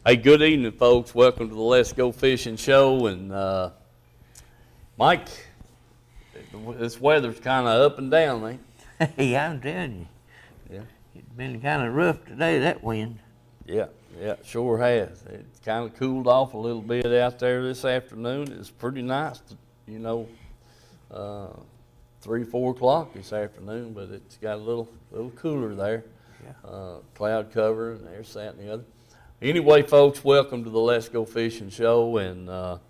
Hey, good evening, folks. Welcome to the Let's Go Fishing Show. And Mike, this weather's kind of up and down, ain't Hey, I'm telling you, Yeah, it's been kind of rough today, that wind. yeah, sure has. It's kind of cooled off a little bit out there this afternoon. It's pretty nice, uh, 3, 4 o'clock this afternoon, but it's got a little cooler there. Yeah. Cloud cover and there's that and the other. Anyway, folks, welcome to the Let's Go Fishing Show, and want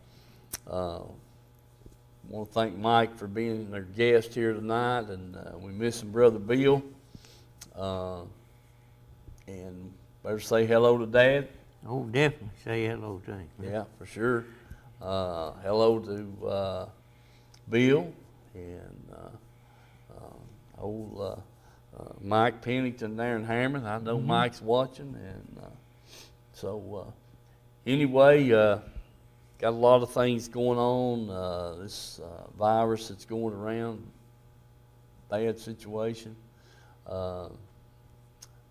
to thank Mike for being our guest here tonight, and we miss him, Brother Bill, and better say hello to Dad. Oh, definitely say hello to him. Yeah, for sure. Hello to Bill and old Mike Pennington there in Harriman. I know Mike's watching, and so anyway, got a lot of things going on. This virus that's going around, bad situation.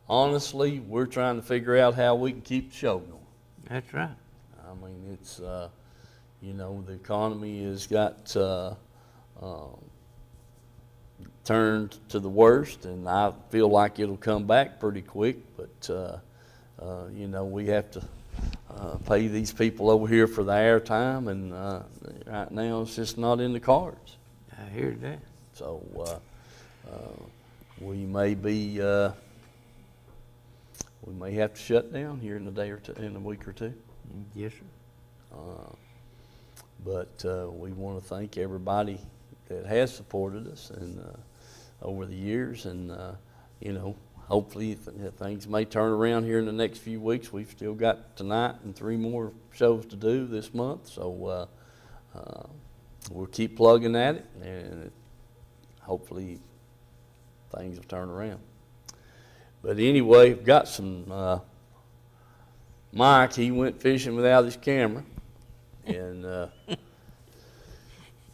Honestly, we're trying to figure out how we can keep the show going. That's right. I mean, it's, the economy has got turned to the worst, and I feel like it'll come back pretty quick, but we have to pay these people over here for the airtime, and right now it's just not in the cards. I hear that. So we may have to shut down here in a day or two, in a week or two. Yes, sir. But we want to thank everybody that has supported us and over the years, and hopefully things may turn around here in the next few weeks. We've still got tonight and 3 more shows to do this month, so we'll keep plugging at it, and hopefully things will turn around. But anyway, we've got some Mike. He went fishing without his camera, and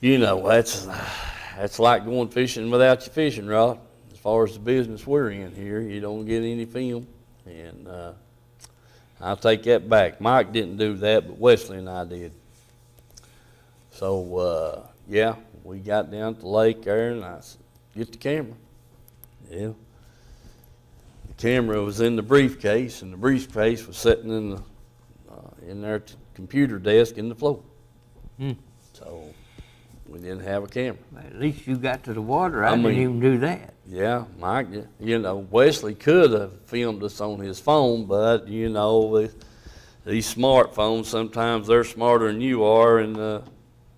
that's like going fishing without your fishing rod. As far as the business we're in here, you don't get any film, and I'll take that back. Mike didn't do that, but Wesley and I did. So we got down to the lake there, and I said, "Get the camera." Yeah. The camera was in the briefcase, and the briefcase was sitting in their computer desk in the floor. So we didn't have a camera. At least you got to the water. I mean, didn't even do that. Yeah, Mike, Wesley could have filmed us on his phone, but, these smartphones, sometimes they're smarter than you are, and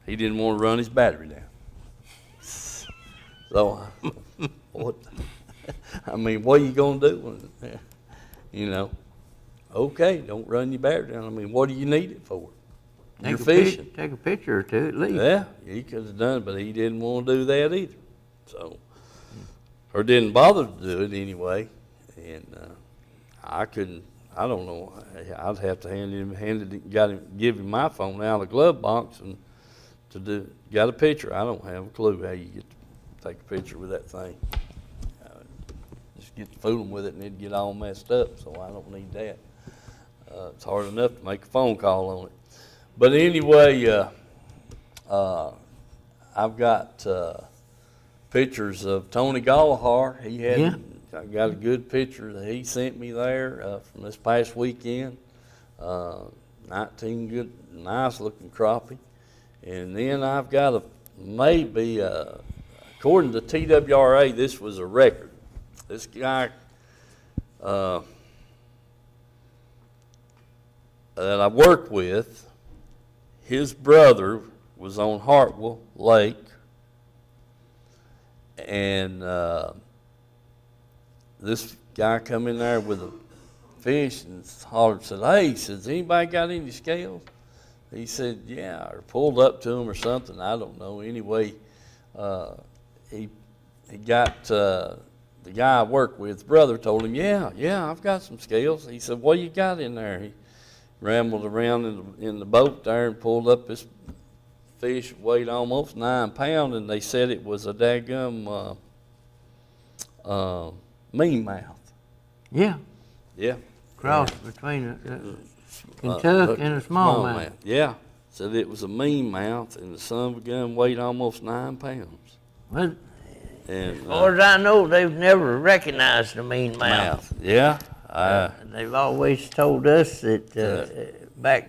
he didn't want to run his battery down. So, what are you going to do? Okay, don't run your battery down. I mean, what do you need it for? You're fishing. Take a picture or two at least. Yeah, he could have done it, but he didn't want to do that either. So, or didn't bother to do it anyway. And I don't know. I'd have to give him my phone out of the glove box and got a picture. I don't have a clue how you get to take a picture with that thing. Just get to fooling with it and it'd get all messed up, so I don't need that. It's hard enough to make a phone call on it. But anyway, I've got pictures of Tony Gallagher. I got a good picture that he sent me there from this past weekend. 19 good, nice looking crappie. And then I've got according to TWRA, this was a record. This guy that I worked with, his brother was on Hartwell Lake, and this guy come in there with a fish and hollered, said, "Hey," he says, "anybody got any scales?" He said, "Yeah," or pulled up to him or something. I don't know. Anyway, he got the guy I work with, brother, told him, yeah, I've got some scales. He said, "What you got in there?" He rambled around in the boat there and pulled up this fish weighed almost 9 pounds, and they said it was a daggum mean mouth. Yeah. Yeah. cross between a Kentucky and a smallmouth. Yeah, said it was a mean mouth, and the son of a gun weighed almost 9 pounds. Well, And as far as I know, they've never recognized a mean mouth. yeah. They've always told us that back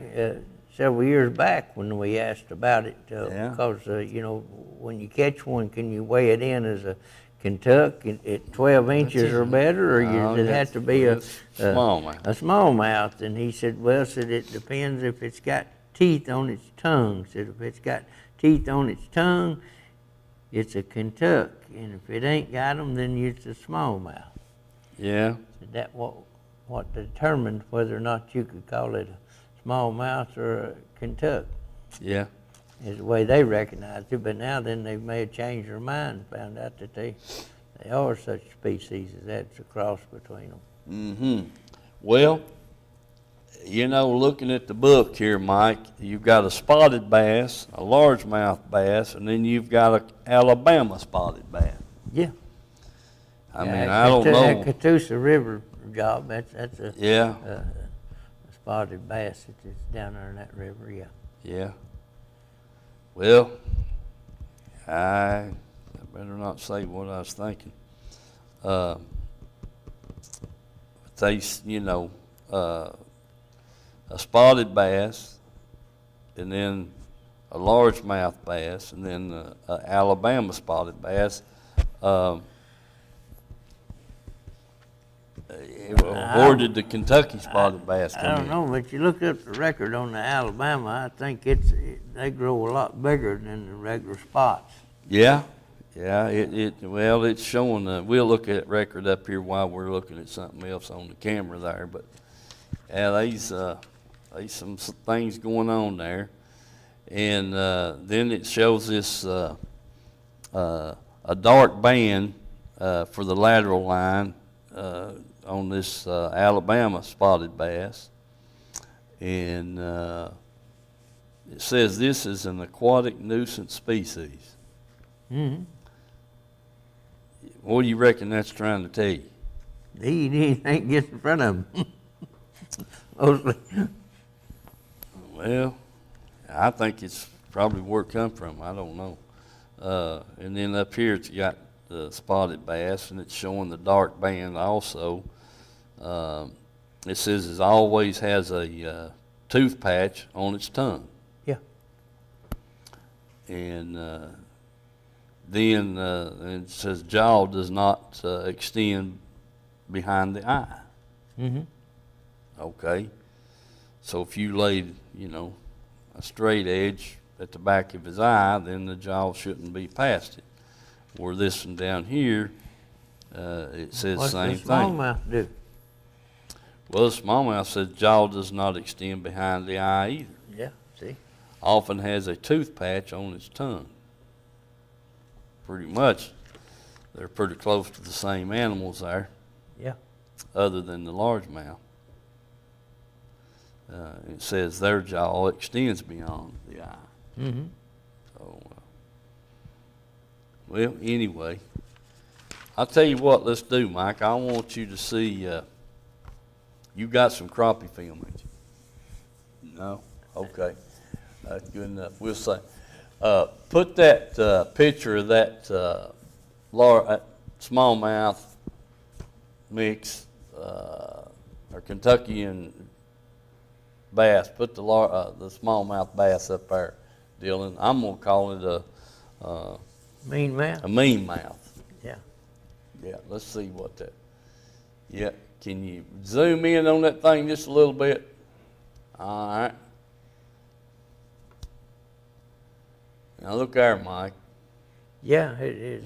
several years back when we asked about it, because you know, when you catch one, can you weigh it in as a Kentucky at 12 inches or better, or does it have to be a smallmouth? A smallmouth. And he said, well, said it depends if it's got teeth on its tongue. Said if it's got teeth on its tongue, it's a Kentucky, and if it ain't got them, then it's a smallmouth. Yeah. Said that what determined whether or not you could call it a smallmouth or a Kentucky. Yeah. Is the way they recognized it, but now then they may have changed their mind and found out that they are such species as that's a cross between them. Mm-hmm. Well, you know, looking at the book here, Mike, you've got a spotted bass, a largemouth bass, and then you've got an Alabama spotted bass. Yeah. I mean, I don't know. That Catoosa River job, that's a spotted bass that's down there in that river, yeah. Yeah. Well, I better not say what I was thinking. They, you know, a spotted bass, and then a largemouth bass, and then a Alabama spotted bass. Where did the Kentucky spotted bass come in? I don't know, but you look up the record on the Alabama, I think they grow a lot bigger than the regular spots. Yeah, well, it's showing. We'll look at record up here while we're looking at something else on the camera there. But yeah, there's some things going on there, and then it shows this a dark band for the lateral line on this Alabama spotted bass, and it says this is an aquatic nuisance species. Mm-hmm. What do you reckon that's trying to tell you? They eat anything gets in front of them. Mostly. Well, I think it's probably where it come from. I don't know. And then up here it's got the spotted bass, and it's showing the dark band also. It says it always has a tooth patch on its tongue. Yeah. And then it says jaw does not extend behind the eye. Mm-hmm. Okay. So if you laid, you know, a straight edge at the back of his eye, then the jaw shouldn't be past it. Where this one down here, it says the same thing. What's the smallmouth do? Well, the smallmouth says jaw does not extend behind the eye either. Yeah, see? Often has a tooth patch on its tongue. Pretty much, they're pretty close to the same animals there. Yeah. Other than the largemouth. It says their jaw extends beyond the eye. Mm-hmm. So, well, anyway, I'll tell you what, let's do, Mike. I want you to see, you got some crappie film, ain't you? No? Okay. That's good enough. We'll say, put that picture of that smallmouth mix, or Kentuckian bass. Put the smallmouth bass up there, Dylan. I'm gonna call it a mean mouth. A mean mouth. Yeah. Yeah. Let's see what that. Yeah. Can you zoom in on that thing just a little bit? All right. Now look there, Mike. Yeah, it is.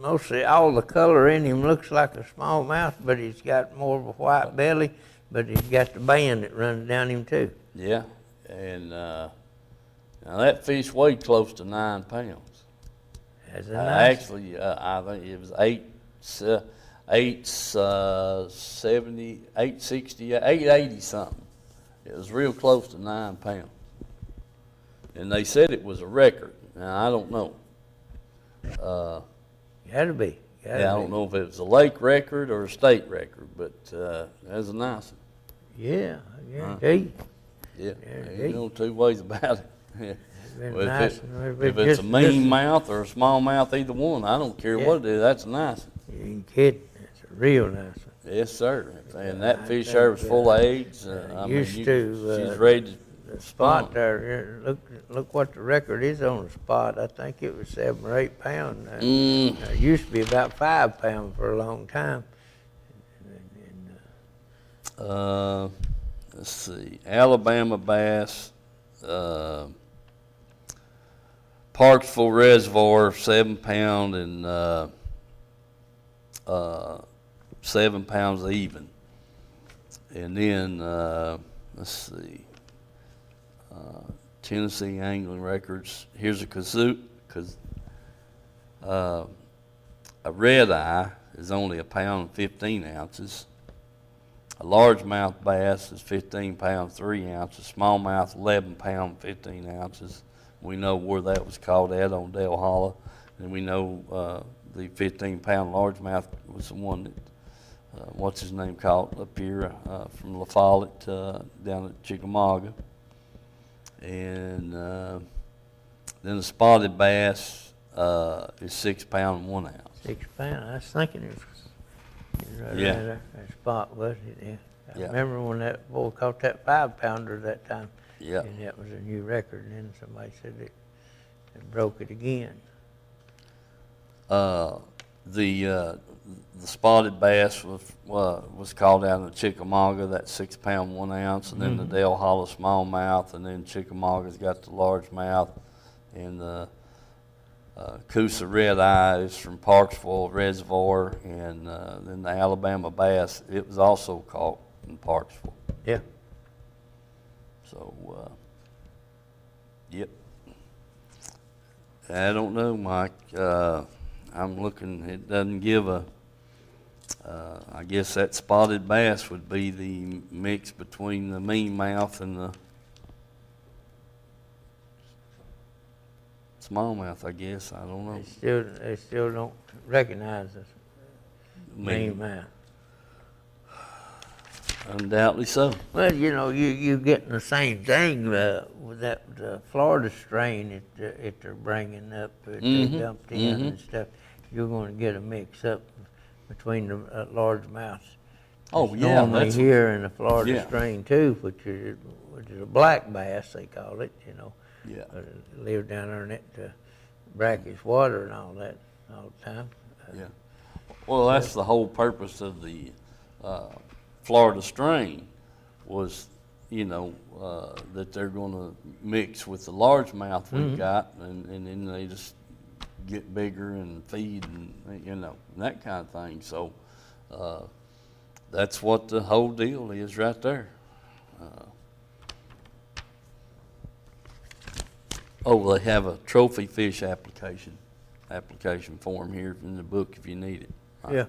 Mostly all the color in him looks like a smallmouth, but he's got more of a white belly, but he's got the band that runs down him too. Yeah, and now that fish weighed close to 9 pounds. That's a nice. Actually, I think it was 870, 860, 880 something. It was real close to 9 pounds. And they said it was a record. Now, I don't know. Gotta be. I don't know if it was a lake record or a state record, but that was a nice one. Yeah, I guarantee. Yeah, Guarantee. ain't no two ways about it. Yeah. Been Well, nice. if it's a mean mouth or a small mouth, either one, I don't care what it is, that's nice. You ain't kidding. It's a real nice one. Yes, sir. And that I fish think, there was full of eggs. used She's ready to The spawn. spot there, look what the record is on the spot. I think it was 7 or 8 pounds. It used to be about 5 pounds for a long time. Let's see, Alabama bass, Parksville Reservoir, 7 pound and 7 pounds even. And then, let's see, Tennessee Angling Records. Here's a kazoo, a red eye is only 1 pound and 15 ounces. A largemouth bass is 15 pounds 3 ounces. Smallmouth 11 pound 15 ounces. We know where that was caught at on Dale Hollow, and we know the 15 pound largemouth was the one that what's his name caught up here from La Follette down at Chickamauga. And then the spotted bass is 6 pound and 1 ounce. 6 pounds. I was thinking it was right Yeah. there. That spot was it? Yeah. I Yeah. remember when that boy caught that 5 pounder that time. Yeah. And that was a new record. And then somebody said it broke it again. The spotted bass was caught out in Chickamauga, that 6 pound 1 ounce, and then the Dale Hollow smallmouth, and then Chickamauga's got the largemouth, and the Coosa red eye is from Parksville Reservoir, and then the Alabama bass, it was also caught in Parksville. Yeah. So, yep. I don't know, Mike. I'm looking, it doesn't give I guess that spotted bass would be the mix between the mean mouth and the smallmouth, I guess. I don't know. They still don't recognize us. Mean mouth. Undoubtedly so. Well, you getting the same thing with that Florida strain that they're bringing up, that they dumped in and stuff. You're going to get a mix up between the largemouths. Oh, It's yeah. normally That's here in the Florida yeah. strain too, which is a black bass they call it. Yeah. Live down there in that brackish water and all that all the time. Yeah. Well, that's the whole purpose of the Florida strain was, that they're going to mix with the largemouth we've got, and then they just get bigger and feed and, that kind of thing. So that's what the whole deal is right there. They have a trophy fish application form here in the book if you need it. Yeah.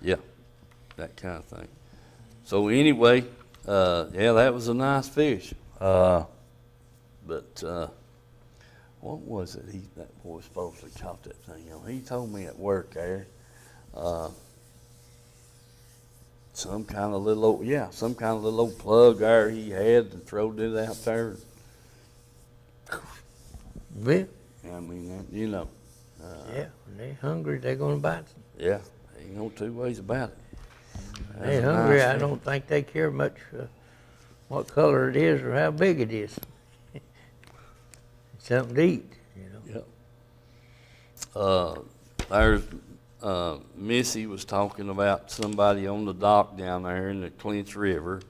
Yeah, that kind of thing. So anyway, that was a nice fish. But what was it? That boy supposedly caught that thing on. He told me at work there. Some kind of little old plug there he had and throwed it out there. Yeah. I mean, Yeah. When they're hungry, they're going to bite some. yeah, ain't no two ways about it. They're That's a hungry. nice I fish. don't think they care much what color it is or how big it is. It's something to eat, Yep. There's Missy was talking about somebody on the dock down there in the Clinch River.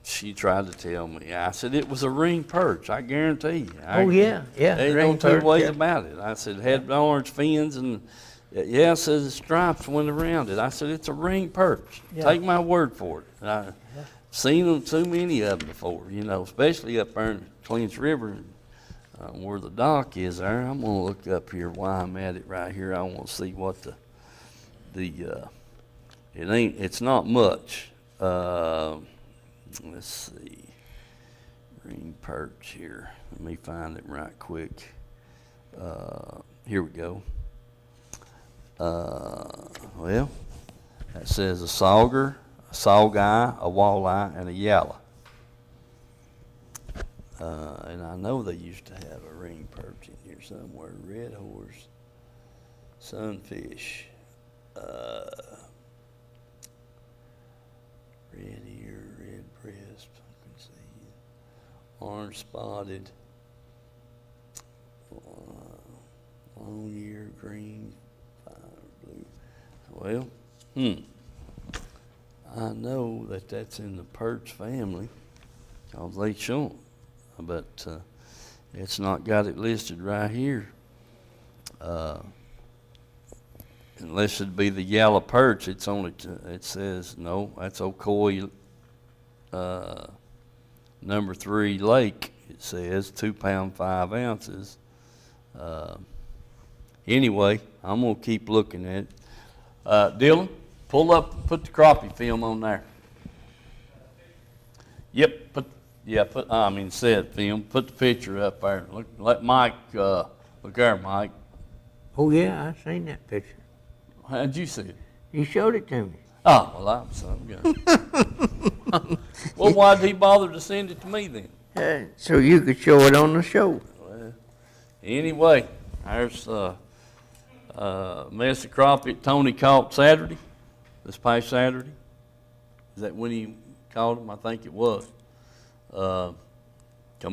She tried to tell me. I said it was a ring perch. I guarantee you. Yeah. Ain't no ring two perch, ways yeah. about it. I said had orange fins and it says the stripes went around it. I said it's a ring perch. Yeah. Take my word for it. I've seen them too many of them before. Especially up there in Clinch River. Where the dock is there. I'm gonna look up here while I'm at it right here. I want to see what it's not much. Let's see, ring perch here. Let me find it right quick. Here we go. Well, that says a sauger, a saugeye, a walleye, and a yalla. And I know they used to have a ring perch in here somewhere. Red horse, sunfish, red ear, red breast, pumpkin seed, orange spotted, long ear, green, fire blue. Well, I know that that's in the perch family, cause they show 'em, but it's not got it listed right here. Unless it'd be the yellow perch, it's only it says no. That's Ocoee number 3 lake. It says 2 pound 5 ounces. Anyway, I'm gonna keep looking at it. Dylan, pull up, put the crappie film on there. Yep, said film. Put the picture up there. Look, let Mike look there, Mike. Oh yeah, I seen that picture. How'd you see it? You showed it to me. Oh, well, I'm some guy. Well, why'd he bother to send it to me then? So you could show it on the show. Well, anyway, there's mess of crappie Tony caught Saturday, this past Saturday. Is that when he caught him? I think it was. Come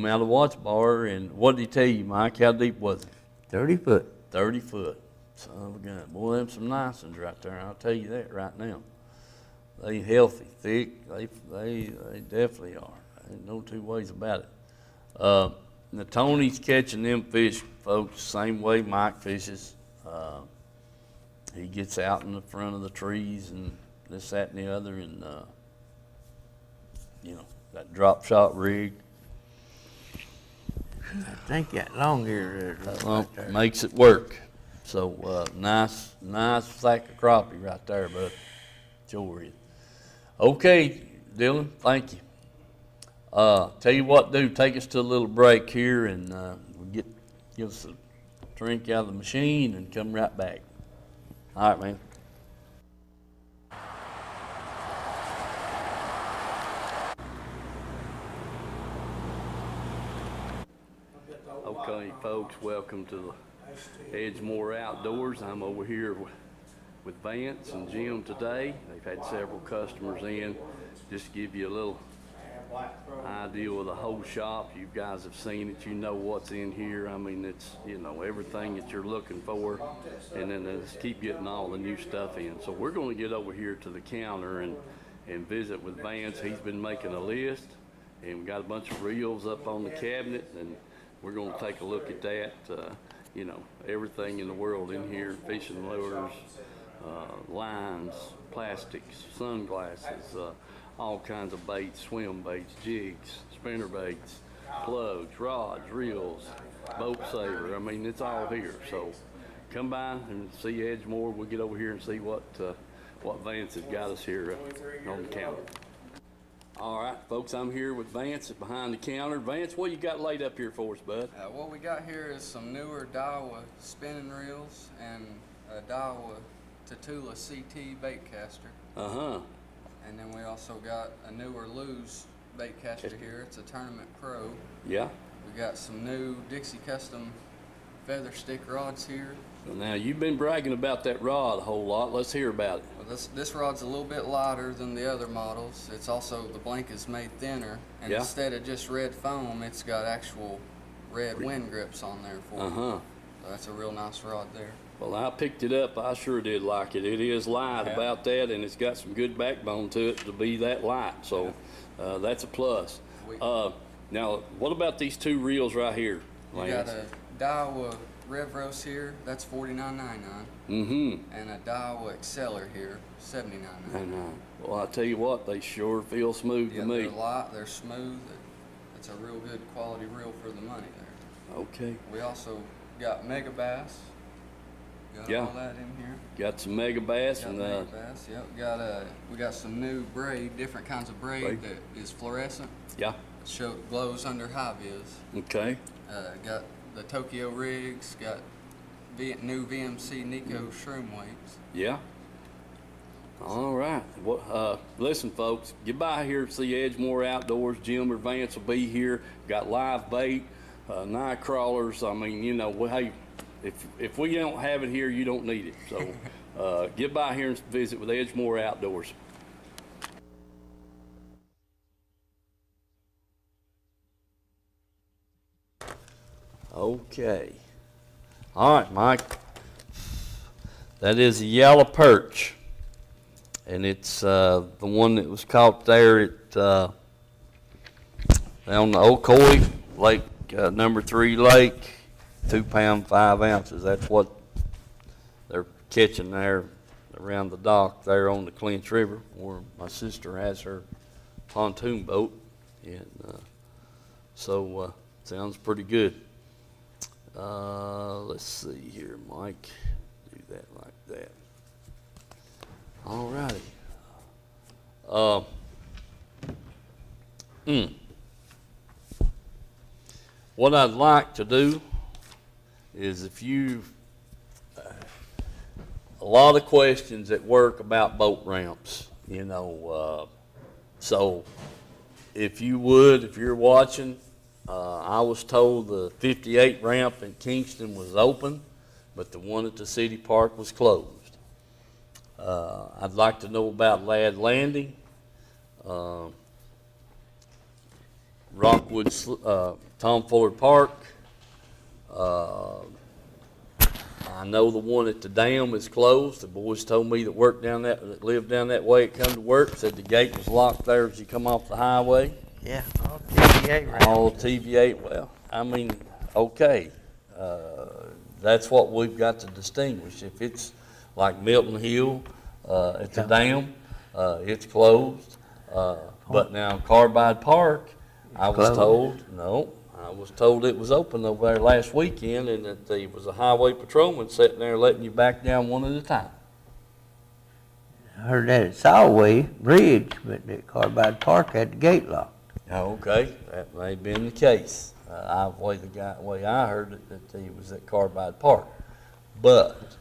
out of the watch bar, and what did he tell you, Mike? How deep was it? 30 foot. 30 foot. Son of a gun. Boy, them some nice ones right there. I'll tell you that right now. They healthy, thick. They definitely are. Ain't no two ways about it. Now Tony's catching them fish, folks, same way Mike fishes. He gets out in the front of the trees and this, that, and the other, and that drop shot rig. I think that long ear right there Makes it work. So nice sack of crappie right there, bud. Sure is. Okay, Dylan, thank you. Tell you what, dude, take us to a little break here, and we'll give us a drink out of the machine and come right back. All right, man. Okay, folks, welcome to the Edgemore Outdoors. I'm over here with Vance and Jim today. They've had several customers in. Just to give you a little idea of the whole shop. You guys have seen it. You know what's in here. I mean, it's, everything that you're looking for. And then just keep getting all the new stuff in. So we're going to get over here to the counter and visit with Vance. He's been making a list. And we got a bunch of reels up on the cabinet. And we're going to take a look at that. Everything in the world in here, fishing lures, lines, plastics, sunglasses, all kinds of baits, swim baits, jigs, spinner baits, plugs, rods, reels, boat saver. I mean, it's all here. So come by and see Edgemore. We'll get over here and see what Vance has got us here on the counter. All right, folks, I'm here with Vance behind the counter. Vance, what you got laid up here for us, bud? What we got here is some newer Daiwa spinning reels and a Daiwa Tatula CT bait caster. Uh-huh. And then we also got a newer Lew's bait caster here. It's a Tournament Pro. Yeah. We got some new Dixie Custom feather stick rods here. So now, you've been bragging about that rod a whole lot. Let's hear about it. Well, this rod's a little bit lighter than the other models. It's also, the blank is made thinner. And instead of just red foam, it's got actual red wind grips on there for it. So that's a real nice rod there. Well, I picked it up. I sure did like it. It is light about that, and it's got some good backbone to it to be that light. So that's a plus. Now, what about these two reels right here, Lance? You got a Daiwa Revros here, that's $49.99. And a Daiwa Exceller here, $79.99. Well, I tell you what, they sure feel smooth to me. They're light, they're smooth. It's a real good quality reel for the money there. Okay. We also got Mega Bass. Got all that in here. Got some Mega Bass. Mega Bass, yep. We got some new braid, different kinds of braid that is fluorescent. Yeah. Glows under high vis. Okay. Got the Tokyo rigs, got new VMC Nico shroom weights. Yeah. All right. Well, listen, folks, get by here, see Edgemore Outdoors. Jim or Vance will be here. Got live bait, night crawlers. I mean, you know, hey, if we don't have it here, you don't need it. So get by here and visit with Edgemore Outdoors. Okay. All right, Mike. That is a yellow perch. And it's the one that was caught there at down the Ocoee Lake, number 3 lake, 2 pound 5 ounces. That's what they're catching there around the dock there on the Clinch River, where my sister has her pontoon boat. And so sounds pretty good. Let's see here, Mike. Do that like that. All righty. What I'd like to do is, if you a lot of questions at work about boat ramps, you know, so if you would, if you're watching, I was told the 58 ramp in Kingston was open, but the one at the city park was closed. I'd like to know about Ladd Landing, Rockwood, Tom Fuller Park. I know the one at the dam is closed. The boys told me that lived down that way, that come to work, said the gate was locked there as you come off the highway. Yeah, all TVA ramps. All TVA, well, I mean, okay. That's what we've got to distinguish. If it's like Milton Hill at the dam, it's closed. But now Carbide Park, I was told it was open over there last weekend, and that there was a highway patrolman sitting there letting you back down one at a time. I heard that at Solway Bridge, but at Carbide Park had the gate locked. Okay, that may have been the case. The way I heard it, that he was at Carbide Park. But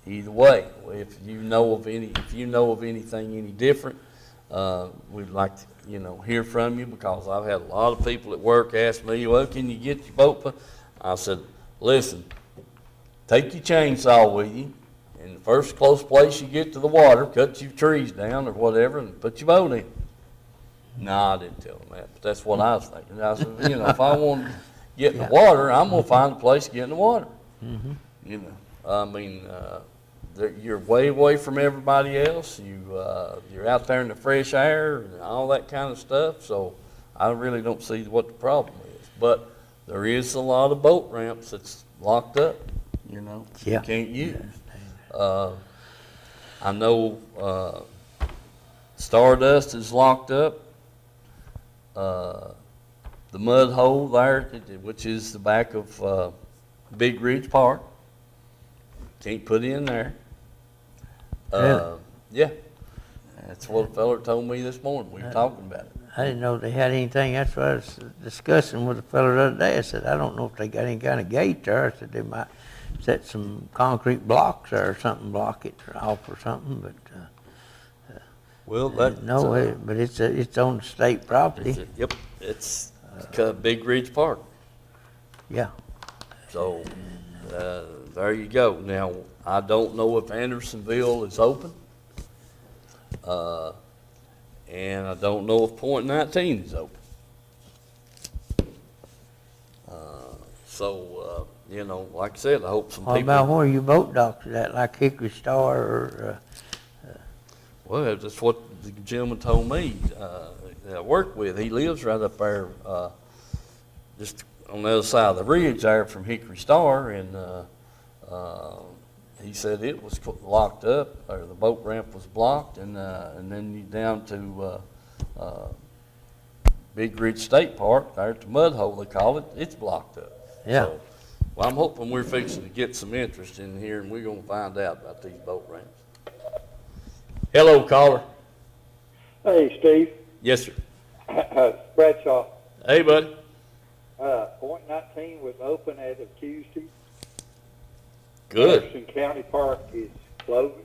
either way, if you know of anything any different, we'd like to, hear from you, because I've had a lot of people at work ask me, well, can you get your boat? I said, listen, take your chainsaw with you, and the first close place you get to the water, cut your trees down or whatever, and put your boat in. No, I didn't tell them that, but that's what I was thinking. I said, if I want to get in the water, I'm going to find a place to get in the water. Mm-hmm. I mean, you're way away from everybody else. You're out there in the fresh air and all that kind of stuff. So I really don't see what the problem is. But there is a lot of boat ramps that's locked up. You can't use. I know Stardust is locked up. The mud hole there, which is the back of Big Ridge Park, can't put in there. Yeah, that's what a feller told me this morning. We were talking about it. I didn't know they had anything. That's what I was discussing with a fellow the other day. I said, I don't know if they got any kind of gate there. I said they might set some concrete blocks there or something, block it off or something. But but it's on the state property. It's Big Ridge Park. Yeah. So there you go. Now, I don't know if Andersonville is open, and I don't know if Point 19 is open. Like I said, I hope some people. What about where your boat docks are at, like Hickory Star or? Well, that's what the gentleman told me that I work with. He lives right up there, just on the other side of the ridge there from Hickory Star, and he said it was locked up, or the boat ramp was blocked, and then you down to Big Ridge State Park, there at the mud hole they call it, it's blocked up. Yeah. So, well, I'm hoping we're fixing to get some interest in here, and we're going to find out about these boat ramps. Hello, caller. Hey, Steve. Yes, sir. Bradshaw. Hey, buddy. Point 19 was open as of Tuesday. Good. Anderson County Park is closed.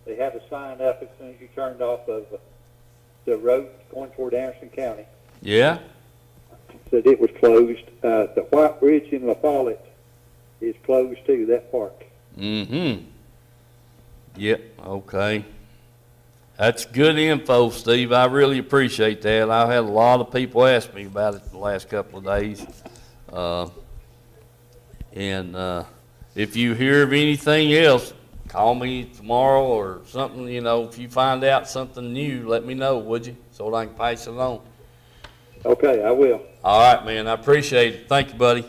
They have a sign up as soon as you turned off of the road going toward Anderson County. Yeah. Said it was closed. The White Bridge in La Follette is closed too, that park. Mm-hmm. Yep, okay. That's good info, Steve. I really appreciate that. I've had a lot of people ask me about it the last couple of days. If you hear of anything else, call me tomorrow or something, you know, if you find out something new, let me know, would you? So that I can pass it on. Okay, I will. All right, man, I appreciate it. Thank you, buddy.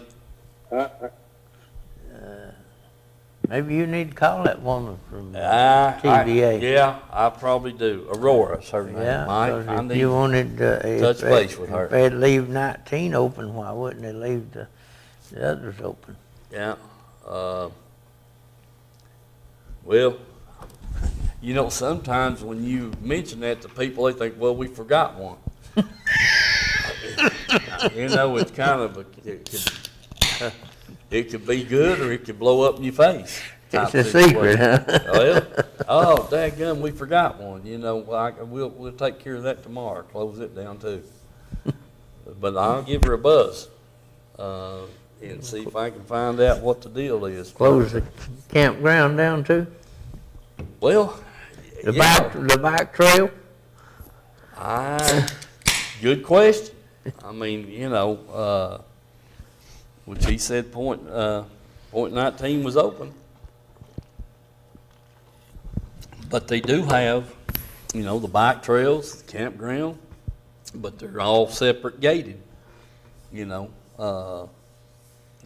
Maybe you need to call that woman from TVA. Yeah, I probably do. Aurora's her name. Yeah, Mike, 'cause if you wanted, touch base with her. If they'd leave 19 open, why wouldn't they leave the others open? Yeah. Well, you know, sometimes when you mention that to people, they think, well, we forgot one. You know, it's kind of it could be good or it could blow up in your face. It's a secret, huh? Oh, dadgum, we forgot one. You know, we'll take care of that tomorrow. Close it down too. But I'll give her a buzz and see if I can find out what the deal is. Close the campground down too? Well, The bike trail? Good question. I mean, you know, which he said point 19 was open. But they do have, you know, the bike trails, the campground, but they're all separate gated. You know,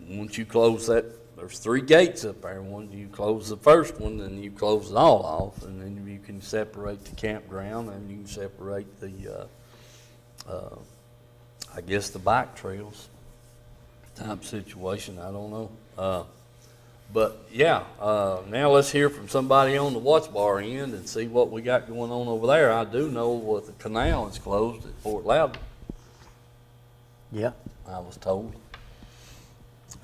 once you close that, there's 3 gates up there. Once you close the first one, then you close it all off, and then you can separate the campground and you can separate the, I guess the bike trails type situation. I don't know. But yeah, now let's hear from somebody on the watch bar end and see what we got going on over there. I do know what the canal is closed at Fort Loudon. Yeah. I was told.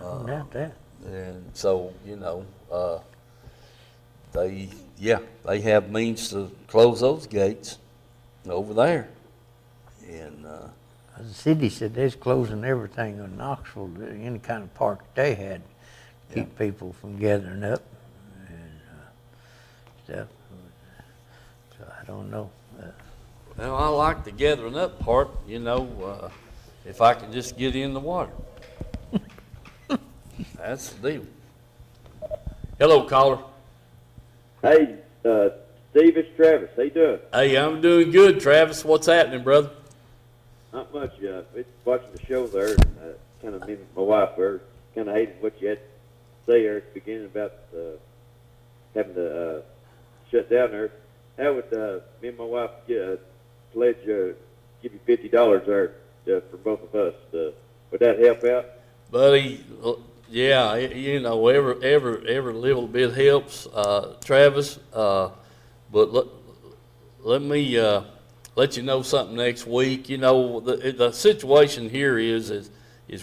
I doubt that. And so, you know, they have means to close those gates over there. And The city said they's closing everything in Knoxville, any kind of park they had, keep people from gathering up and stuff. So I don't know. well, I like the gathering up part, you know, if I can just get in the water. That's the deal. Hello, caller. Hey, Steve, it's Travis. How you doing? Hey, I'm doing good, Travis. What's happening, brother? Not much. Been watching the show there. Kind of me and my wife were kind of hated what you had to say there at the beginning about having to shut down there. How would me and my wife pledge give you $50 there for both of us? Would that help out? Buddy, yeah, you know, every little bit helps, Travis. But let me let you know something next week. You know, the situation here is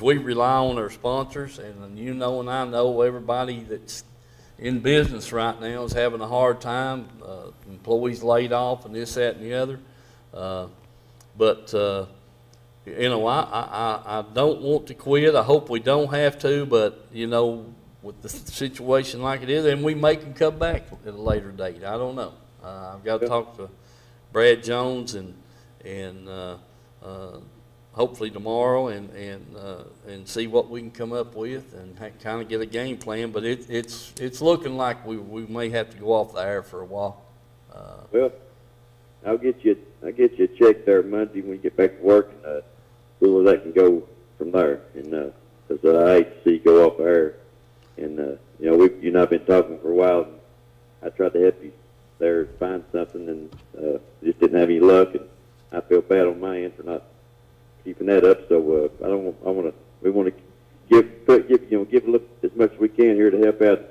we rely on our sponsors, and you know, and I know everybody that's in business right now is having a hard time. Employees laid off, and this, that, and the other. But you know, I don't want to quit. I hope we don't have to, but, you know, with the situation like it is, and we may can come back at a later date. I don't know. I've got to talk to Brad Jones and hopefully tomorrow and see what we can come up with and kind of get a game plan. But it's looking like we may have to go off the air for a while. Well, I'll get you a check there Monday when you get back to work, and see where that can go from there. And because I hate to see you go off air, and you know, you and I've been talking for a while. And I tried to help you there find something, and just didn't have any luck. And I feel bad on my end for not keeping that up. So we want to give a look as much as we can here to help out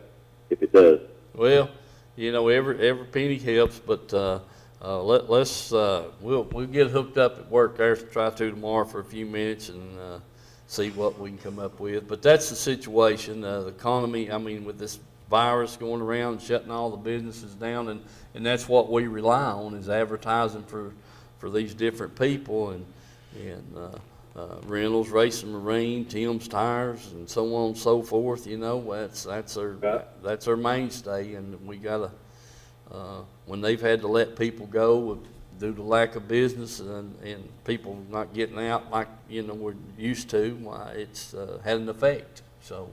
if it does. Well, you know, every penny helps, but we'll get hooked up at work there. Try to tomorrow for a few minutes and see what we can come up with. But that's the situation. The economy, I mean, with this virus going around and shutting all the businesses down, and that's what we rely on is advertising for these different people and rentals, racing marine, Tim's tires, and so on and so forth. You know, that's their mainstay, and we gotta when they've had to let people go due to lack of business and people not getting out like we're used to, why it's had an effect. So,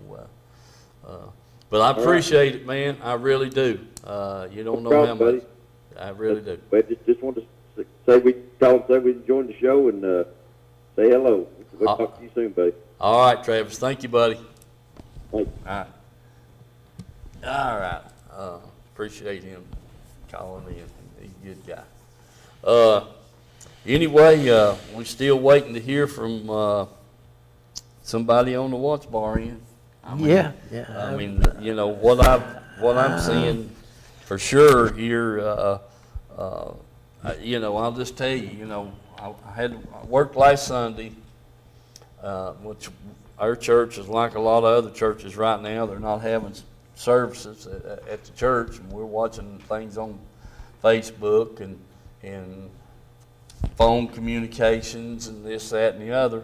but I appreciate it, man. I really do. You don't know how much. I really do. But just wanted to say we enjoyed the show and say hello. We'll talk to you soon, buddy. All right, Travis. Thank you, buddy. Thanks. All right. Appreciate him calling in. He's a good guy. Anyway, we're still waiting to hear from somebody on the watch bar end. I mean, I mean, what I'm seeing for sure here. I'll just tell you. I worked last Sunday, which our church is like a lot of other churches right now. They're not having services at the church, and we're watching things on Facebook and phone communications and this, that, and the other.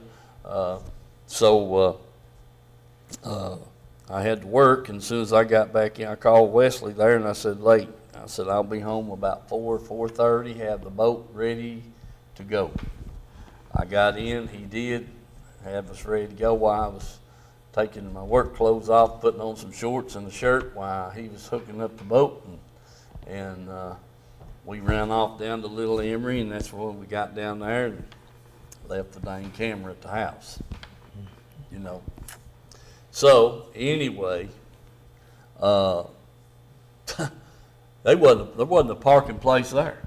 So I had to work, and as soon as I got back in, I called Wesley there, and I said, late. I said, I'll be home about 4:30, have the boat ready to go. I got in, he did have us ready to go while I was taking my work clothes off, putting on some shorts and a shirt while he was hooking up the boat, and we ran off down to Little Emery, and that's when we got down there and left the dang camera at the house. So anyway, there wasn't a parking place there.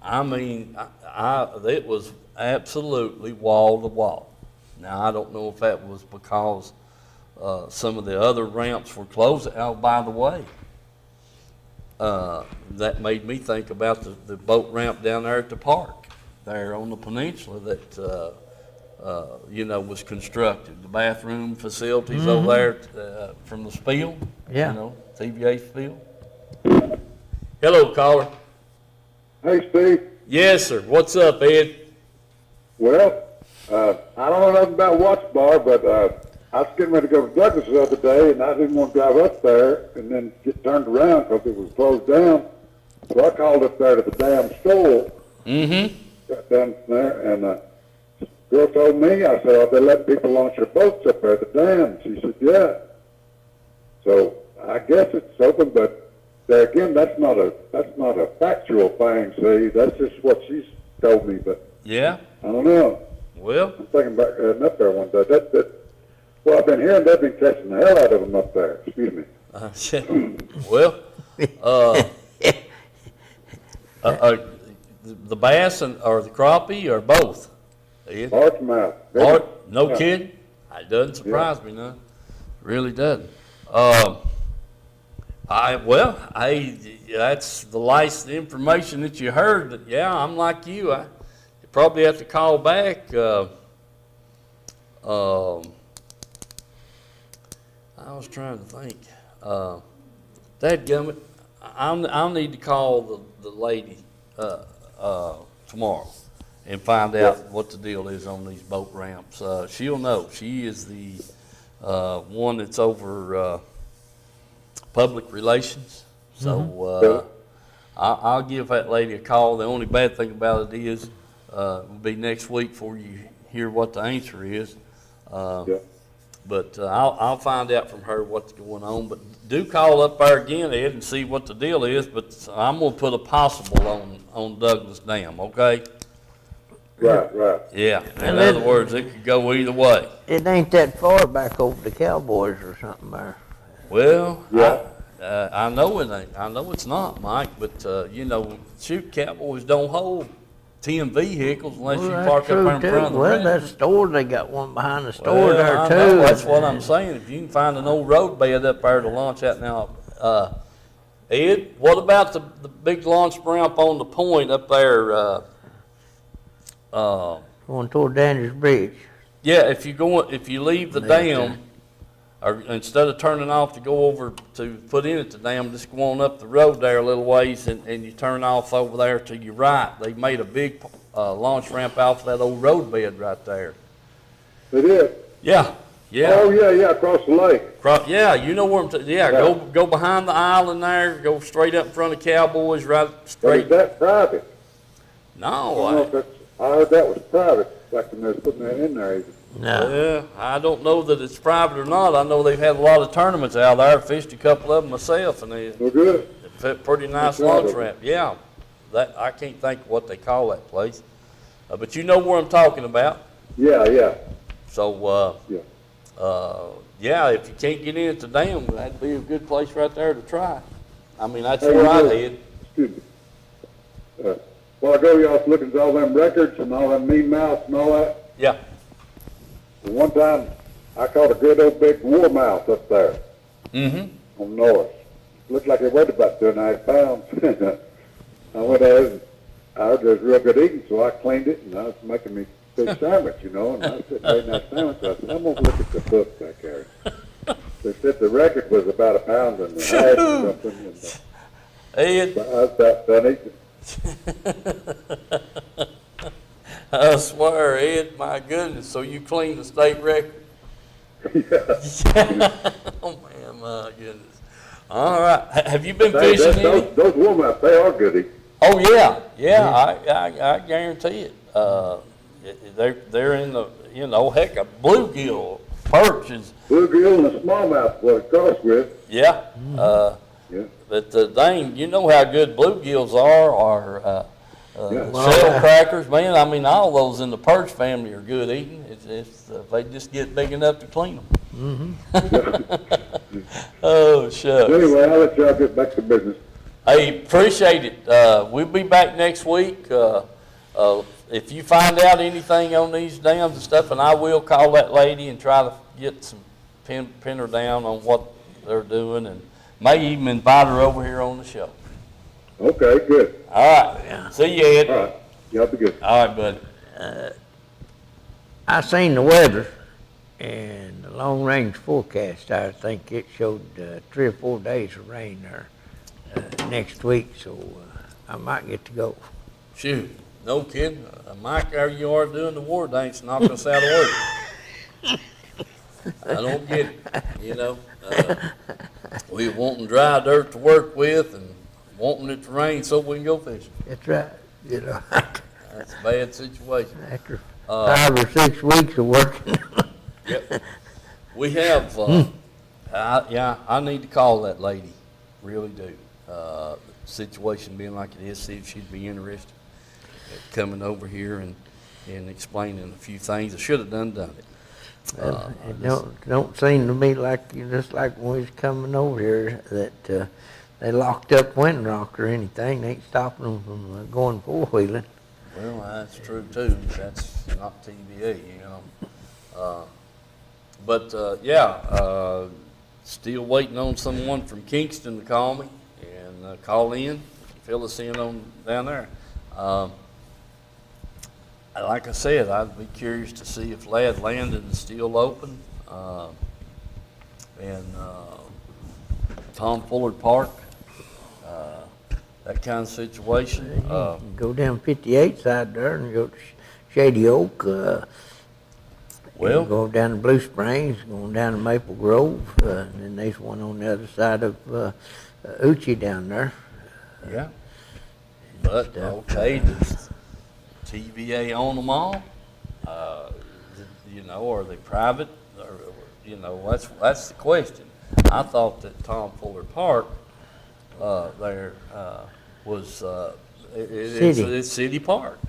I mean, it was absolutely wall to wall. Now I don't know if that was because some of the other ramps were closed. Oh, by the way, that made me think about the boat ramp down there at the park, there on the peninsula that was constructed. The bathroom facilities over there from the spill. Yeah. TVA spill. Hello, caller. Hey, Steve. Yes, sir. What's up, Ed? Well, I don't know nothing about Watch Bar, but I was getting ready to go to Douglas the other day, and I didn't want to drive up there and then get turned around because it was closed down. So I called up there to the damn store. Mm-hmm. Got down there, and the girl told me, I said, "Oh, they let people launch their boats up there at the dam." She said, "Yeah." So I guess it's open, but there again, that's not a factual thing. See, that's just what she's told me, but Yeah. I don't know. Well. I'm thinking about heading up there one day. Well, I've been hearing they've been catching the hell out of them up there. Excuse me. Well. The bass or the crappie or both? Ed? Largemouth. No kidding? It doesn't surprise me none. Really doesn't. That's the information that you heard. That I'm like you. I probably have to call back. I was trying to think. Dadgummit, I'll need to call the lady tomorrow and find out what the deal is on these boat ramps. She'll know. She is the one that's over public relations. So I'll give that lady a call. The only bad thing about it is it'll be next week before you hear what the answer is. But I'll find out from her what's going on. But do call up there again, Ed, and see what the deal is. But I'm going to put a possible on Douglas Dam, okay? Right. Yeah. In other words, it could go either way. It ain't that far back over the Cowboys or something there. Well, I know it ain't. I know it's not, Mike. But shoot, Cowboys don't hold 10 vehicles unless you park up there in front of the Well, restaurant. that store, they got one behind the store there I too. know, that's what I'm saying. If you can find an old road bed up there to launch out now. Ed, what about the big launch ramp on the point up there? Going toward Danny's Bridge. Yeah, if you leave the dam, or instead of turning off to go over to put in at the dam, just go on up the road there a little ways and you turn off over there to your right. They made a big launch ramp off that old road bed right there. They did. Yeah, yeah. Oh, yeah, across the lake. Yeah, you know where Yeah. go behind the island there, go straight up in front of Cowboys, right But straight. is that private? I don't know No, if that's, I heard that was private, back when they was putting that in there. No. I don't know that it's private or not. I know they've had a lot of tournaments out there. I fished a couple of them myself, and they Well, good. pretty nice That's right. launch ramp. Yeah, that I can't think of what they call that place, but you know where I'm talking about. Yeah. So, Yeah. yeah, if you can't get in at the dam, that'd be a good place right there to try. I mean, that's Hey, where you I know- did. Excuse me. While ago, y'all was looking at all them records and all them mean mouse and all that. Yeah. One time, I caught a good old big war mouse up there Mm-hmm. on north. Looked like it weighed about 2.5 pounds. I went there and I heard it was real good eating, so I cleaned it and I was making me fish sandwich, you know, and I was sitting there eating that sandwich. I said, I'm going to look at the book back there. They said the record was about 1.5 pounds or something. And, Ed, I was about done eating. I swear, Ed, my goodness, so you cleaned the state record? Oh, man, my goodness. All right, have you been fishing any? Those war mouse, they are good eating. Oh, yeah, I guarantee it. They're in the, heck, a bluegill, perch is, Bluegill and a smallmouth, what it crossed with. yeah. Yeah. But dang, you know how good bluegills are, or Yeah. shell crackers, man. I mean, all those in the perch family are good eating. It's if they just get big enough to clean them. Oh, shucks. Anyway, I'll let y'all get back to business. Hey, appreciate it. We'll be back next week. If you find out anything on these dams and stuff, and I will call that lady and try to get some pin her down on what they're doing, and may even invite her over here on the show. Okay, good. All right. See you, Ed. All right. Y'all be good. All right, buddy. I seen the weather and the long-range forecast. I think it showed 3 or 4 days of rain there next week, so I might get to go. Shoot. No kidding. Mike, there you are doing the war dance, knocking us out of work. I don't get it, we wanting dry dirt to work with and wanting it to rain so we can go fishing. That's right. That's a bad situation. After 5 or 6 weeks of working. Yep. We have, I need to call that lady, really do. The situation being like it is, see if she'd be interested in coming over here and explaining a few things. I should have done it. It don't seem to me like, just like when we was coming over here, that they locked up Windrock or anything. They ain't stopping them from going four-wheeling. Well, that's true too. That's not TBA, still waiting on someone from Kingston to call me and call in, fill us in on down there. Like I said, I'd be curious to see if Ladd Landon is still open, and Tom Fuller Park, that kind of situation. Go down 58 side there and go to Shady Oak. Well, go down to Blue Springs, going down to Maple Grove, and then there's one on the other side of Uchi down there. yeah, but okay, does TVA own them all? Are they private? Or, that's the question. I thought that Tom Fuller Park there was it's city park.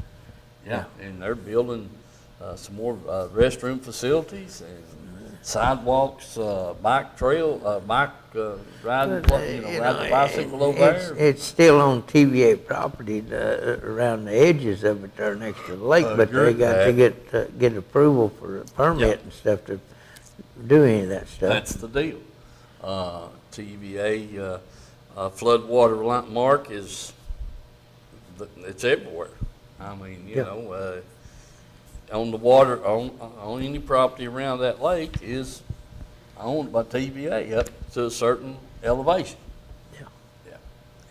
Yeah, and they're building some more restroom facilities and sidewalks, bike trail, bike riding, ride the bicycle over there. It's still on TVA property around the edges of it there next to the lake, but they got to get approval for a permit and stuff to do any of that stuff. That's the deal. TVA floodwater mark it's everywhere. I mean, on the water, on any property around that lake is owned by TVA up to a certain elevation. Yeah. Yeah.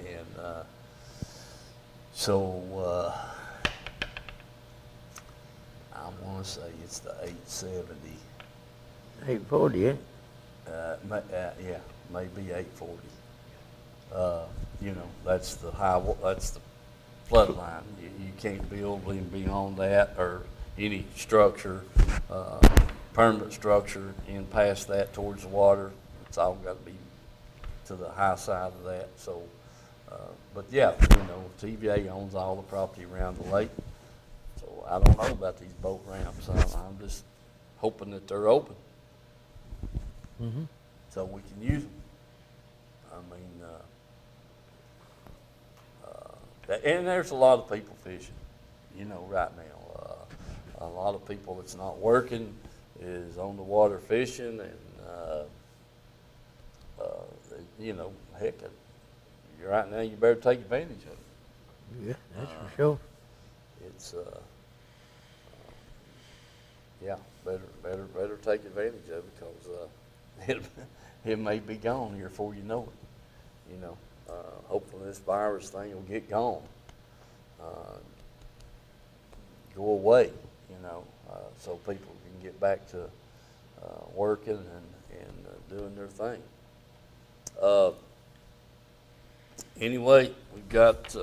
And so I want to say it's the 870. 840, ain't Yeah, maybe 840. You know, that's the that's the flood line. You can't build any beyond that or any structure, permanent structure in past that towards the water. It's all got to be to the high side of that. So, but yeah, you know, TVA owns all the property around the lake. So I don't know about these boat ramps. I'm just hoping that they're open. So we can use them. I mean, and there's a lot of people fishing, you know, right now. A lot of people that's not working is on the water fishing, and you know, heck, right now you better take advantage of it. Yeah, that's for sure. It's yeah, better take advantage of it because it may be gone here before you know it. You know, hopefully this virus thing will get gone, go away. You know, so people can get back to working and doing their thing. Anyway, we've got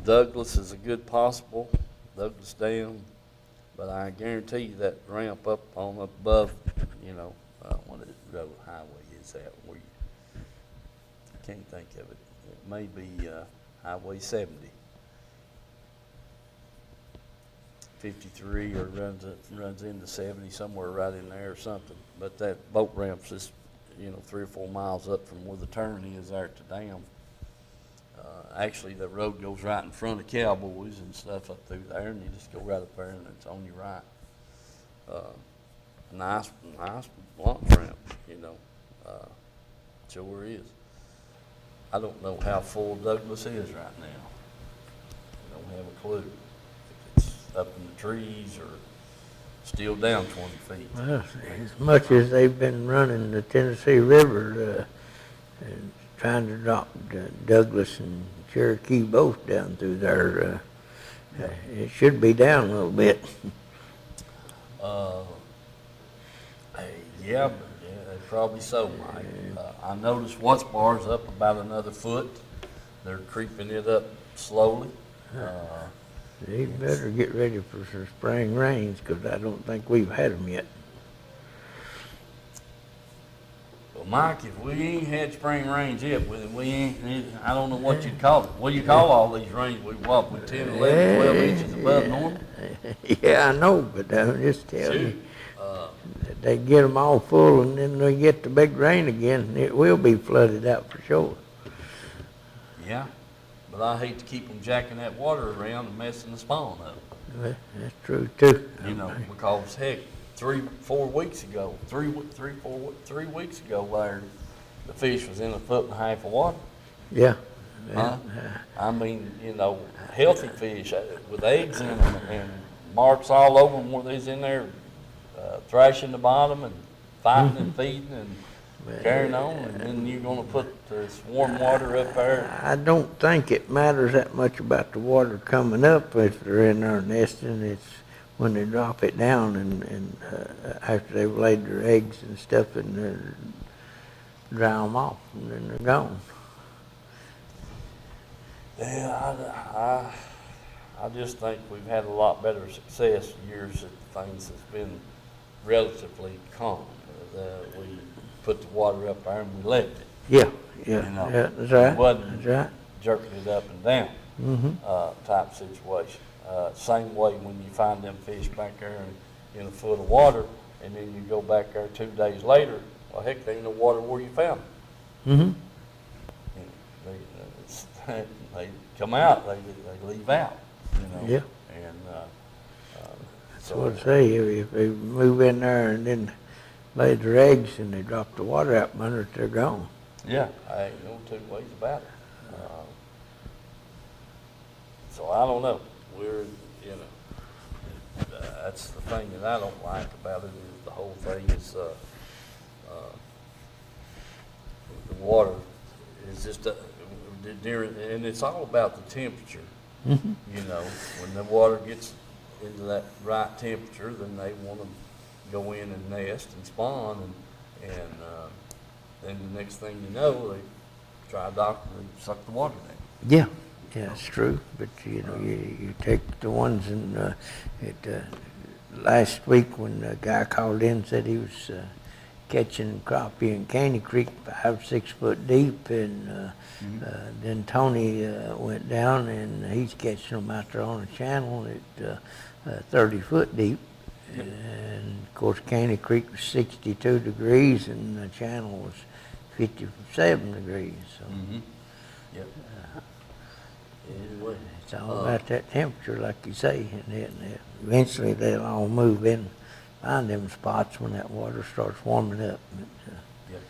Douglas is a good possible, Douglas Dam, but I guarantee you that ramp up on above, you know, what road highway is that? Where you, I can't think of it. It may be Highway 70. 53 or runs into 70 somewhere right in there or something. But that boat ramp's just, you know, 3 or 4 miles up from where the turn is there at the dam. Actually, the road goes right in front of Cowboys and stuff up through there, and you just go right up there and it's on your right. Nice launch ramp, you know. Sure is. I don't know how full Douglas is right now. I don't have a clue. If it's up in the trees or still down 20 feet. Well, as much as they've been running the Tennessee River and trying to drop Douglas and Cherokee both down through there, it should be down a little bit. Yeah, probably so, Mike. I noticed Watts Bar's up about another foot. They're creeping it up slowly. They better get ready for some spring rains, because I don't think we've had them yet. Well, Mike, if we ain't had spring rains yet, we ain't, I don't know what you'd call it. What do you call all these rains we walk with 10, 11, 12 inches above normal? Yeah, I know, but I'm just telling you. Shoot. They get them all full, and then they get the big rain again, it will be flooded out for sure. Yeah, but I hate to keep them jacking that water around and messing the spawn up. Well, that's true too. You know, because heck, 3 weeks ago, there, the fish was in 1.5 foot of water. Yeah. Huh? I mean, you know, healthy fish with eggs in them and marks all over them where they's in there thrashing the bottom and fighting and feeding and carrying on, and then you're going to put this warm water up there. I don't think it matters that much about the water coming up if they're in there nesting. It's when they drop it down and after they've laid their eggs and stuff in there, dry them off, and then they're gone. Yeah, I just think we've had a lot better success years that things have been relatively calm. We put the water up there and we left it. Yeah, You know, yeah, that's right. It wasn't That's right. jerking it up and down type situation. Same way when you find them fish back there in 1 foot of water, and then you go back there 2 days later, well, heck, there ain't no water where you found them. They come out, they leave out, you know. Yeah. And That's what I say, if they move in there and then lay their eggs and they drop the water out from under it, they're gone. yeah, I ain't no 2 ways about it. So I don't know. We're, you know, that's the thing that I don't like about it is the whole thing is, the water is just, and it's all about the temperature. Mm-hmm. You know, when the water gets into that right temperature, then they want to go in and nest and spawn, and then the next thing you know, they try a doctor and suck the water down. Yeah, yeah, it's true. But you know, you take the ones in last week when a guy called in and said he was catching crappie in Caney Creek 5-6 foot deep, and then Tony went down and he's catching them out there on the channel at 30 foot deep. And of course, Caney Creek was 62 degrees and the channel was 57 degrees. So. Yep. Anyway, It's all about that temperature, like you say, and eventually they'll all move in, find them spots when that water starts warming up. But, yep.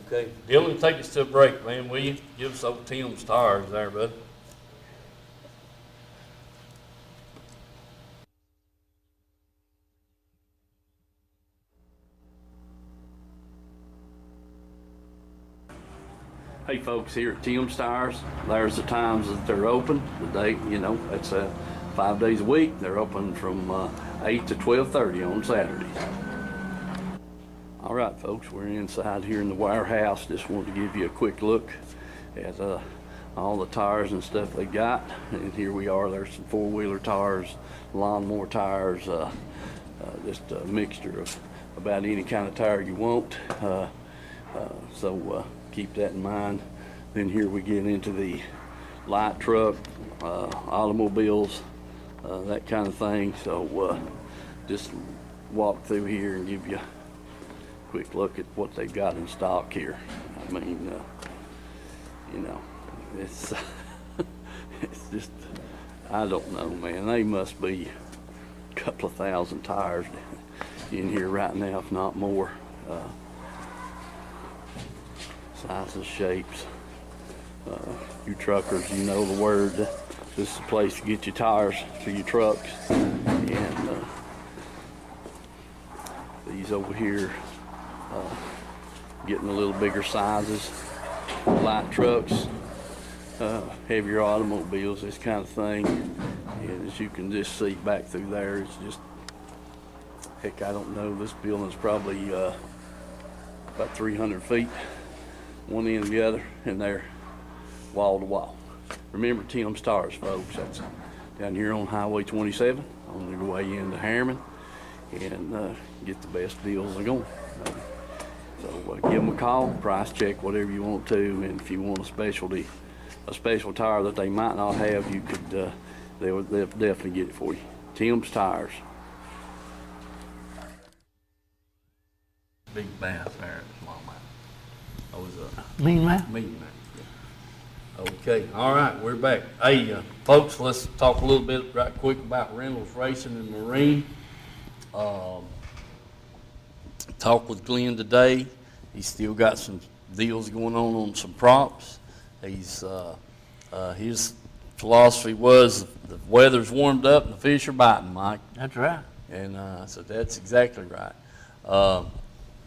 Okay, Dylan, take us to a break, man, will you? Give us old Tim's tires there, bud. Hey folks, here at Tim's Tires, there's the times that they're open. The day, you know, that's 5 days a week. They're open from 8 to 12:30 on Saturdays. All right, folks, we're inside here in the warehouse. Just wanted to give you a quick look at all the tires and stuff they got. And here we are. There's some four-wheeler tires, lawnmower tires, just a mixture of about any kind of tire you want. So keep that in mind. Then here we get into the light truck, automobiles, that kind of thing. So just walk through here and give you a quick look at what they've got in stock here. I mean, you know, it's it's just, I don't know, man. They must be a couple of thousand tires in here right now, if not more. Sizes, shapes. You truckers, you know the word. This is the place to get your tires for your trucks. And these over here, getting a little bigger sizes. Light trucks, heavier automobiles, this kind of thing. And as you can just see back through there, it's just, heck, I don't know, this building's probably about 300 feet. One end to the other, and they're wall to wall. Remember Tim's Tires, folks. That's down here on Highway 27 on your way into Harriman, and get the best deals they're going. So give them a call, price check, whatever you want to, and if you want a special tire that they might not have, you could. They'll definitely get it for you. Tim's Tires. Big bath there, small bath. meanwhile, Okay, all right, we're back. Hey, folks, let's talk a little bit right quick about Reynolds Racing and Marine. Talked with Glenn today. He's still got some deals going on some props. He's his philosophy was the weather's warmed up and the fish are biting, Mike. that's right. And so that's exactly right.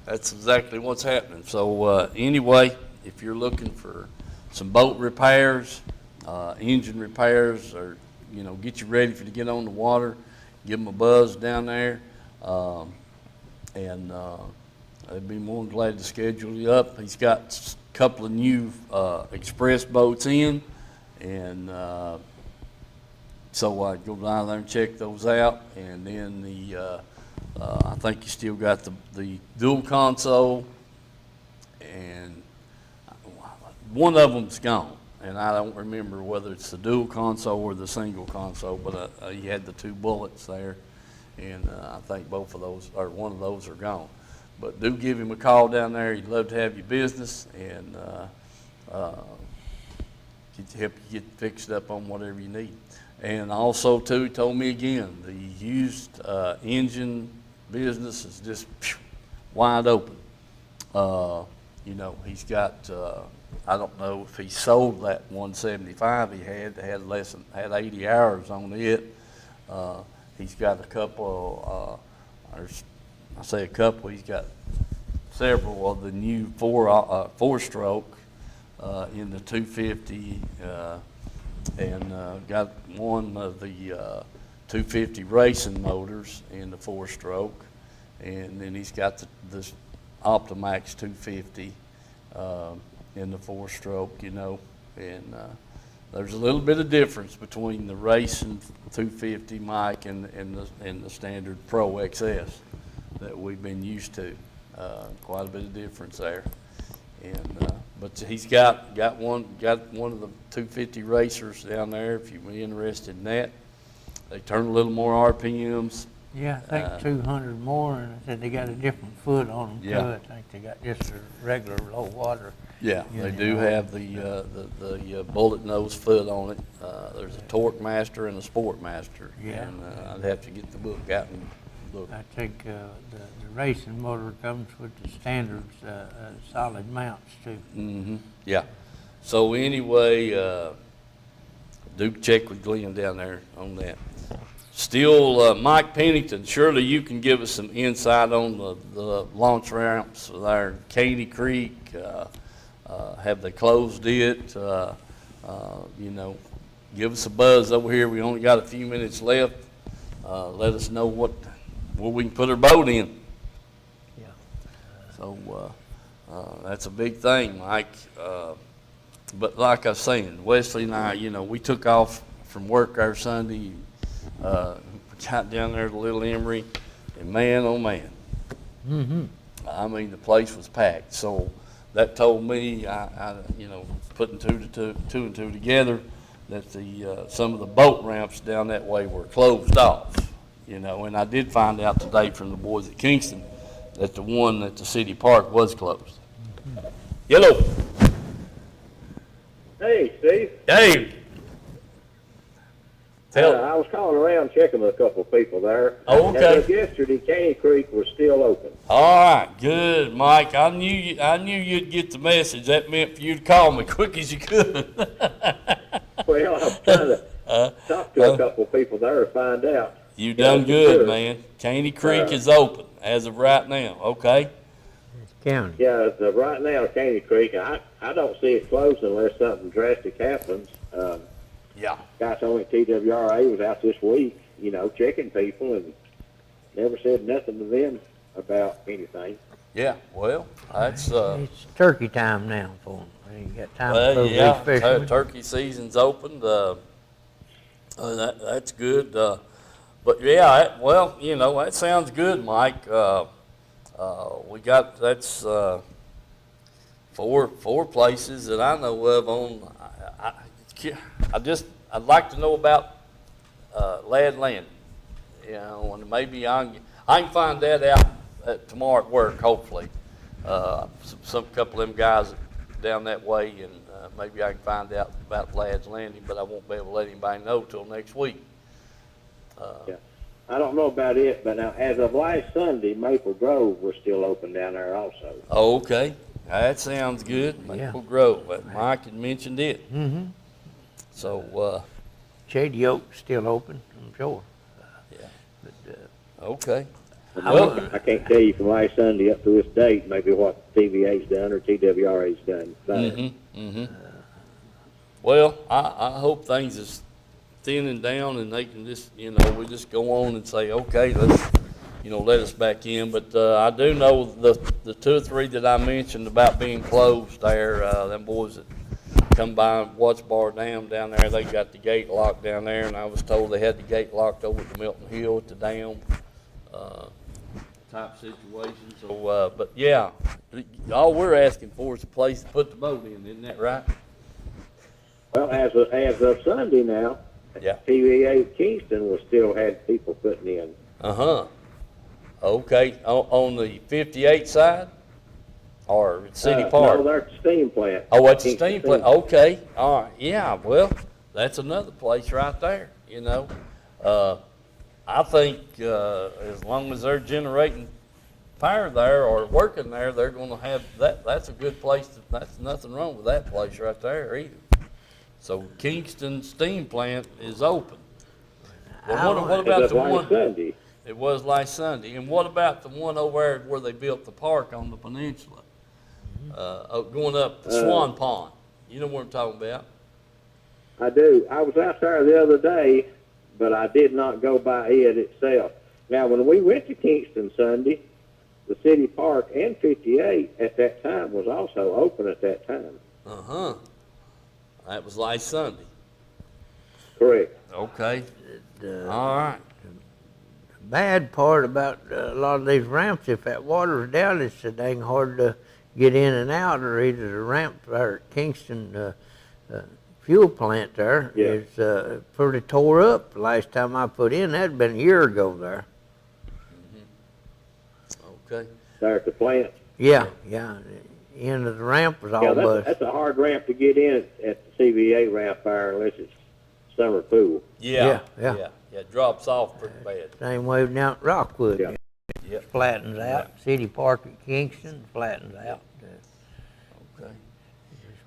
That's exactly what's happening. So anyway, if you're looking for some boat repairs, engine repairs, or get you ready to get on the water, give them a buzz down there, and they'd be more than glad to schedule you up. He's got a couple of new express boats in, and so I go down there and check those out, and then I think you still got the dual console, and one of them's gone, and I don't remember whether it's the dual console or the single console, but he had the two bullets there, and I think both of those, or one of those, are gone. But do give him a call down there. He'd love to have your business, and help you get fixed up on whatever you need. And also, too, he told me again, the used engine business is just wide open. He's got, I don't know if he sold that 175 he had 80 hours on it. He's got a couple, I say a couple, he's got several of the new four-stroke in the 250, and got one of the 250 racing motors in the four-stroke, and then he's got this Optimax 250 in the four-stroke, you know, and there's a little bit of difference between the racing 250 Mike and the standard Pro XS that we've been used to. Quite a bit of difference there, and but he's got one of the 250 racers down there. If you're interested in that, they turn a little more RPMs. Yeah, I think 200 more, and I said they got a different foot on them Yeah. too. I think they got just a regular low water. Yeah, they do have the bullet nose foot on it. There's a Torque Master and a Sport Master. Yeah. And I'd have to get the book out and look. I think the racing motor comes with the standard solid mounts too. Mm-hmm, yeah. So anyway, do check with Glenn down there on that. Still, Mike Pennington, surely you can give us some insight on the launch ramps there in Caney Creek. Have they closed it? You know, give us a buzz over here. We only got a few minutes left. Let us know where we can put our boat in. Yeah. So that's a big thing, Mike. But like I was saying, Wesley and I, you know, we took off from work our Sunday, got down there to Little Emery, and man, oh man. Mm-hmm. I mean, the place was packed. So that told me, I you know, putting two and two together, that some of the boat ramps down that way were closed off. You know, and I did find out today from the boys at Kingston that the one at the city park was closed. Hello. Hey, Steve. Hey. I was calling around checking with a couple of people there. Oh, okay. As of yesterday, Caney Creek was still open. All right, good, Mike. I knew you'd get the message. That meant for you to call me quick as you could. Well, I was trying to talk to a couple of people there to find out. You done good, man. Caney Creek is open as of right now. Okay. County. Yeah, right now, Caney Creek, I don't see it closed unless something drastic happens. Yeah. Guy told me TWRA was out this week, you know, checking people, and never said nothing to them about anything. Yeah. Well, that's It's turkey time now for them. They ain't got time well, for yeah. those fishermen. Turkey season's opened. That's good. But yeah, well, you know, that sounds good, Mike. We got that's four places that I know of on. I'd like to know about Ladd Landing, you know, and maybe I can find that out tomorrow at work, hopefully. Some couple of them guys down that way, and maybe I can find out about Ladd's Landing, but I won't be able to let anybody know till next week. Yeah. I don't know about it, but now, as of last Sunday, Maple Grove was still open down there also. Okay, that sounds good. Maple Grove, Mike had mentioned it. Mm-hmm. So, Shady Oak's still open, I'm sure. yeah. But, Okay. Well, I can't tell you from last Sunday up to this date maybe what TVA's done or TWRA's done. Well, I hope things is thinning down and they can just, you know, we just go on and say, okay, let's, you know, let us back in. But I do know the two or three that I mentioned about being closed there, them boys that come by Watts Bar Dam down there, they got the gate locked down there, and I was told they had the gate locked over at the Milton Hill at the dam type situation. So, but yeah, all we're asking for is a place to put the boat in, isn't that right? Well, as of Sunday now, Yeah. TVA Kingston was still had people putting in. Okay, on the 58 side? Or City Park? No, they're at the steam plant. Oh, it's a Kingston steam plant. Okay, all right. Yeah, well, that's another place right there, you know. I think as long as they're generating power there or working there, they're going to have that. That's a good place. That's nothing wrong with that place right there either. So Kingston Steam Plant is open. Well, what As about of the last one? Sunday. It was last Sunday. And what about the one over there where they built the park on the peninsula? Going up the Swan Pond. You know what I'm talking about? I do. I was out there the other day, but I did not go by it itself. Now, when we went to Kingston Sunday, the city park and 58 at that time was also open at that time. Uh-huh. That was last Sunday. Correct. Okay. The All right. bad part about a lot of these ramps, if that water's down, it's so dang hard to get in and out, or either the ramp or at Kingston fuel plant there Yeah. is pretty tore up. Last time I put in, that'd been a year ago there. Okay. There at the plant. Yeah, yeah. The end of the ramp was all Yeah, bust. that's a hard ramp to get in at the CVA ramp there unless it's summer pool. Yeah. Yeah. Yeah. It drops off pretty bad. Same way down at Rockwood. Yeah. Yep. Flattens out. City Park at Kingston flattens out. Okay.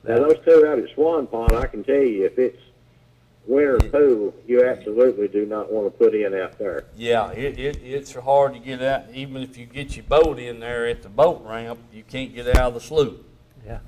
Now, those two out at Swan Pond, I can tell you, if it's winter pool, you absolutely do not want to put in out there. Yeah, it's hard to get out. Even if you get your boat in there at the boat ramp, you can't get out of the slough. Yeah.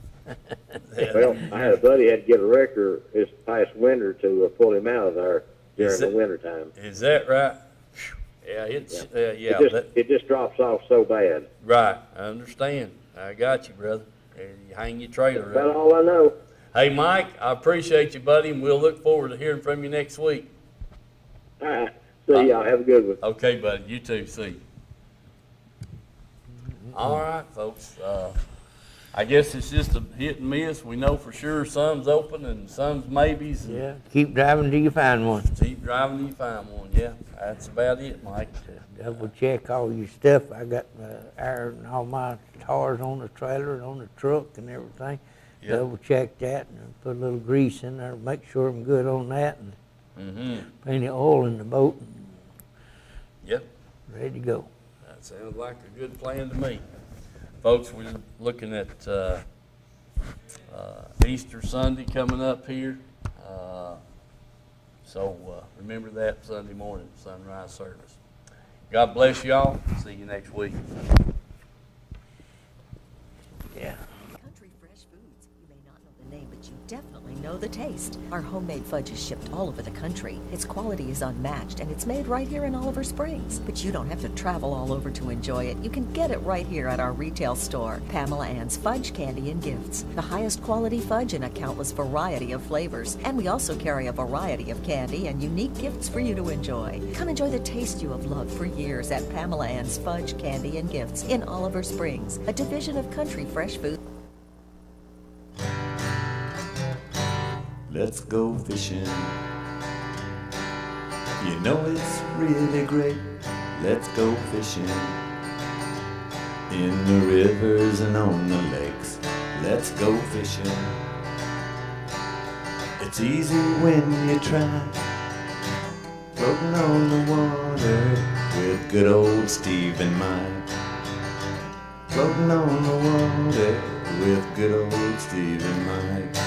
Well, I had a buddy had to get a wrecker this past winter to pull him out of there Is during it- the winter time. Is that right? Phew. Yeah, it's, yeah, It just drops off so bad. right. I understand. I got you, brother. And you hang your trailer That's about up. all I know. Hey, Mike, I appreciate you, buddy, and we'll look forward to hearing from you next week. All right. See y'all. Have a good one. Okay, buddy. You too. See you. All right, folks. I guess it's just a hit and miss. We know for sure some's open and some's maybes. And Yeah. Keep driving till you find one. keep driving till you find one. Yeah, that's about it, Mike. Double check all your stuff. I got iron all my tires on the trailer and on the truck and everything. Yeah. Double check that and put a little grease in there. Make sure I'm good on that, and Mm-hmm. plenty of oil in the boat. And Yep. ready to go. That sounds like a good plan to me. Folks, we're looking at Easter Sunday coming up here. So remember that Sunday morning, sunrise service. God bless y'all. See you next week. Yeah. Country Fresh Foods. You may not know the name, but you definitely know the taste. Our homemade fudge is shipped all over the country. Its quality is unmatched, and it's made right here in Oliver Springs. But you don't have to travel all over to enjoy it. You can get it right here at our retail store, Pamela Ann's Fudge, Candy, and Gifts. The highest quality fudge in a countless variety of flavors. And we also carry a variety of candy and unique gifts for you to enjoy. Come enjoy the taste you have loved for years at Pamela Ann's Fudge, Candy, and Gifts in Oliver Springs, a division of Country Fresh Foods. Let's go fishing. You know it's really great. Let's go fishing. In the rivers and on the lakes. Let's go fishing. It's easy when you try. Floating on the water with good old Steve in mind. Floating on the water with good old Steve in mind.